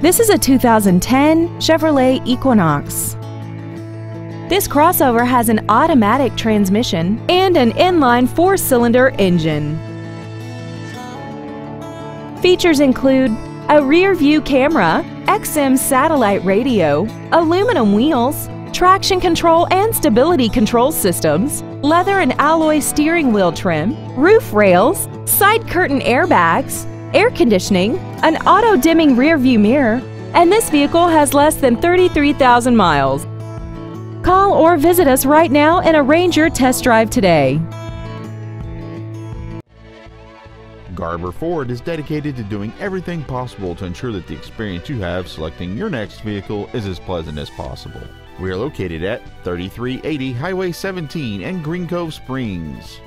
This is a 2010 Chevrolet Equinox. This crossover has an automatic transmission and an inline 4-cylinder engine. Features include a rear-view camera, XM satellite radio, aluminum wheels, traction control and stability control systems, leather and alloy steering wheel trim, roof rails, side curtain airbags, air conditioning, an auto-dimming rear-view mirror, and this vehicle has less than 33,000 miles. Call or visit us right now and arrange your test drive today. Garber Ford is dedicated to doing everything possible to ensure that the experience you have selecting your next vehicle is as pleasant as possible. We are located at 3380 Highway 17 in Green Cove Springs.